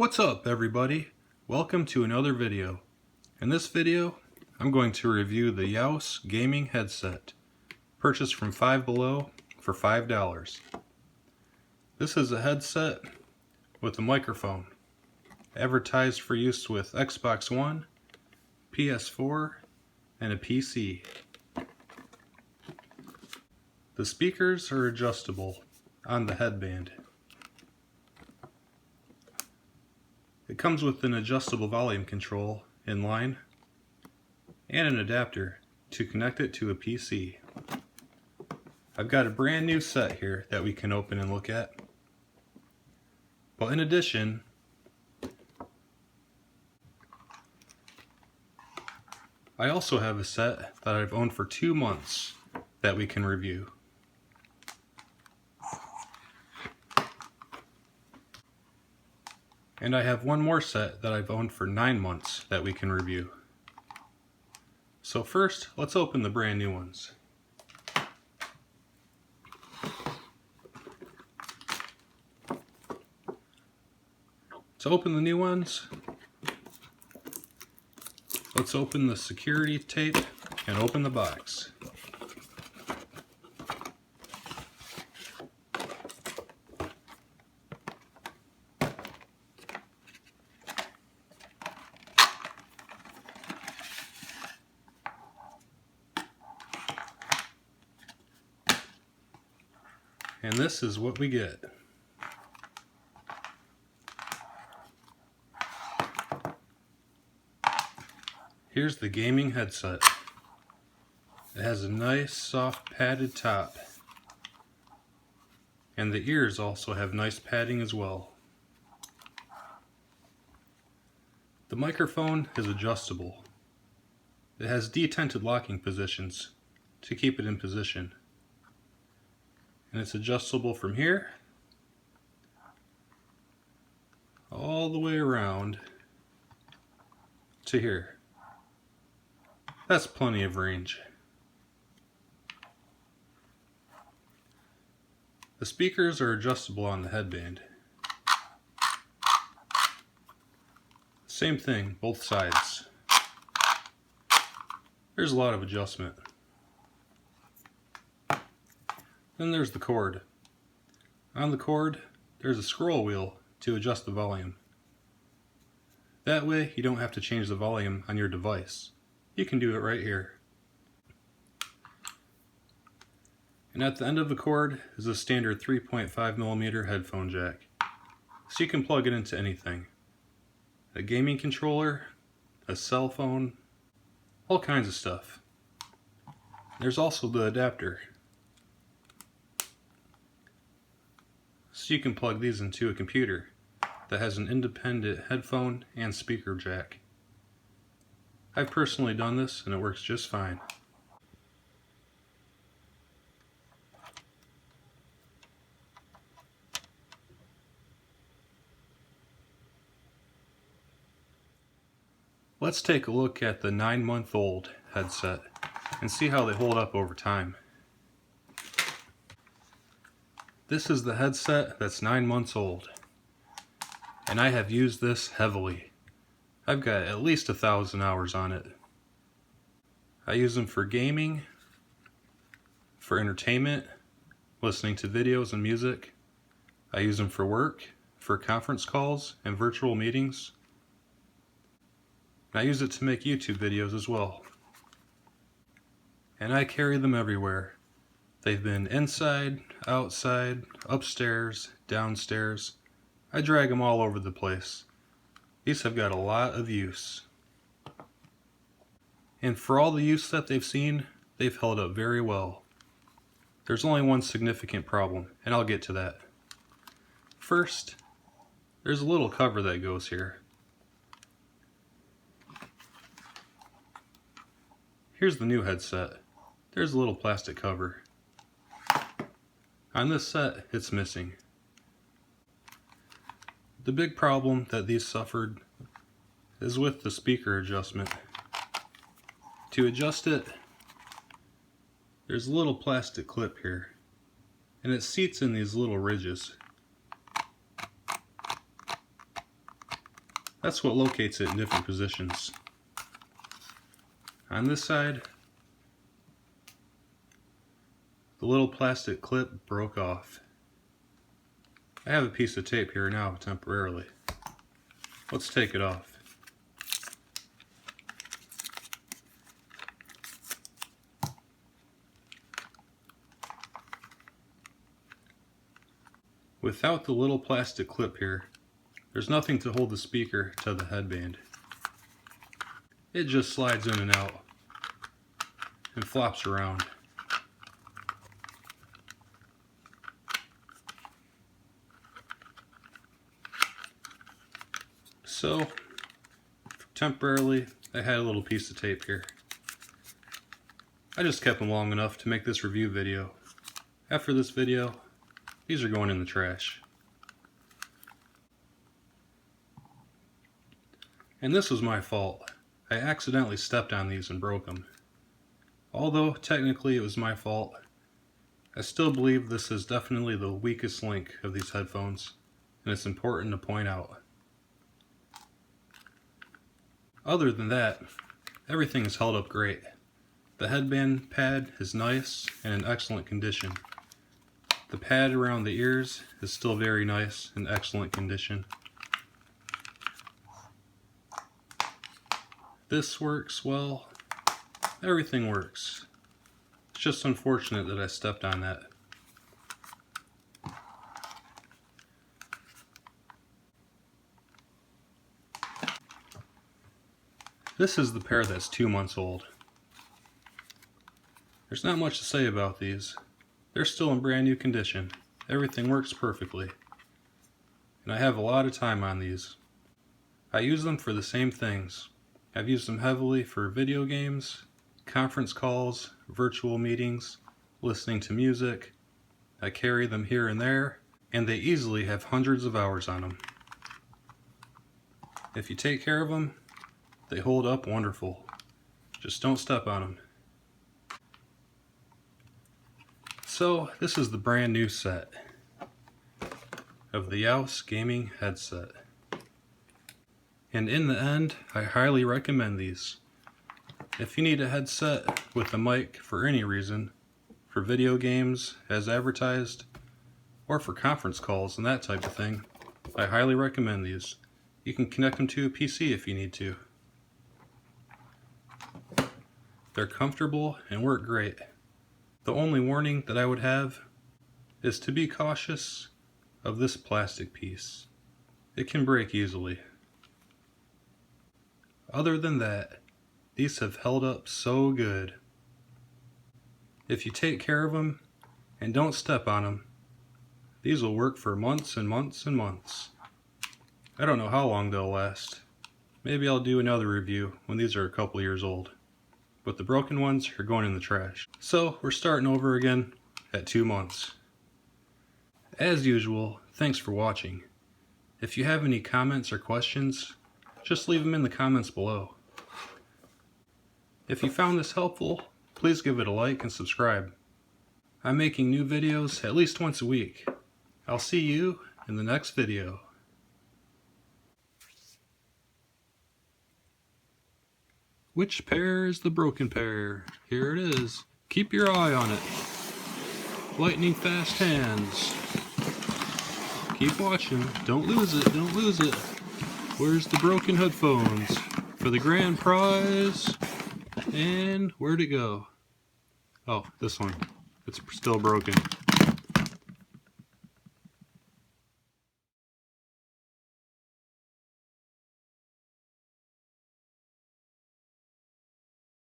What's up, everybody? Welcome to another video. In this video, I'm going to review the U-Youse gaming headset, purchased from Five Below for $5. This is a headset with a microphone, advertised for use with Xbox One, PS4, and a PC. The speakers are adjustable on the headband. It comes with an adjustable volume control in line and an adapter to connect it to a PC. I've got a brand new set here that we can open and look at. But in addition, I also have a set that I've owned for 2 months that we can review. And I have one more set that I've owned for 9 months that we can review. So first, let's open the brand new ones. To open the new ones, let's open the security tape and open the box. And this is what we get. Here's the gaming headset. It has a nice soft padded top. And the ears also have nice padding as well. The microphone is adjustable. It has detented locking positions to keep it in position. And it's adjustable from here all the way around to here. That's plenty of range. The speakers are adjustable on the headband. Same thing, both sides. There's a lot of adjustment. Then there's the cord. On the cord, there's a scroll wheel to adjust the volume. That way, you don't have to change the volume on your device. You can do it right here. And at the end of the cord is a standard 3.5mm headphone jack. So you can plug it into anything. A gaming controller, a cell phone, all kinds of stuff. There's also the adapter. So you can plug these into a computer that has an independent headphone and speaker jack. I've personally done this and it works just fine. Let's take a look at the 9-month-old headset and see how they hold up over time. This is the headset that's 9 months old, and I have used this heavily. I've got at least 1,000 hours on it. I use them for gaming, for entertainment, listening to videos and music. I use them for work, for conference calls and virtual meetings. And I use it to make YouTube videos as well. And I carry them everywhere. They've been inside, outside, upstairs, downstairs. I drag them all over the place. These have got a lot of use. And for all the use that they've seen, they've held up very well. There's only one significant problem, and I'll get to that. First, there's a little cover that goes here. Here's the new headset. There's a little plastic cover. On this set, it's missing. The big problem that these suffered is with the speaker adjustment. To adjust it, there's a little plastic clip here, and it seats in these little ridges. That's what locates it in different positions. On this side, the little plastic clip broke off. I have a piece of tape here now temporarily. Let's take it off. Without the little plastic clip here, there's nothing to hold the speaker to the headband. It just slides in and out and flops around. So, temporarily, I had a little piece of tape here. I just kept them long enough to make this review video. After this video, these are going in the trash. And this was my fault. I accidentally stepped on these and broke them. Although technically it was my fault, I still believe this is definitely the weakest link of these headphones, and it's important to point out. Other than that, everything is held up great. The headband pad is nice and in excellent condition. The pad around the ears is still very nice and excellent condition. This works well. Everything works. It's just unfortunate that I stepped on that. This is the pair that's 2 months old. There's not much to say about these. They're still in brand new condition. Everything works perfectly. And I have a lot of time on these. I use them for the same things. I've used them heavily for video games, conference calls, virtual meetings, listening to music. I carry them here and there, and they easily have hundreds of hours on them. If you take care of them, they hold up wonderful. Just don't step on them. So, this is the brand new set of the U-Youse gaming headset. And in the end, I highly recommend these. If you need a headset with a mic for any reason, for video games as advertised, or for conference calls and that type of thing, I highly recommend these. You can connect them to a PC if you need to. They're comfortable and work great. The only warning that I would have is to be cautious of this plastic piece. It can break easily. Other than that, these have held up so good. If you take care of them and don't step on them, these will work for months and months and months. I don't know how long they'll last. Maybe I'll do another review when these are a couple years old. But the broken ones are going in the trash. So we're starting over again at 2 months. As usual, thanks for watching. If you have any comments or questions, just leave them in the comments below. If you found this helpful, please give it a like and subscribe. I'm making new videos at least once a week. I'll see you in the next video. Which pair is the broken pair? Here it is. Keep your eye on it. Lightning fast hands. Keep watching. Don't lose it. Don't lose it. Where's the broken headphones? For the grand prize. And where'd it go? Oh, this one. It's still broken.